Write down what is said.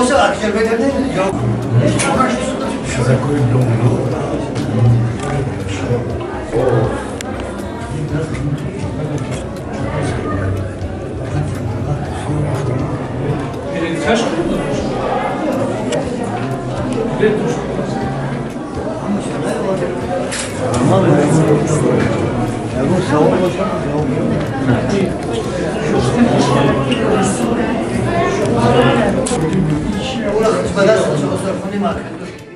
olsa akşam bedenden yok. Закрыть дом. Перетяжка? Ulan, kısmedersin, çok sorun değil mi arkadaşlar?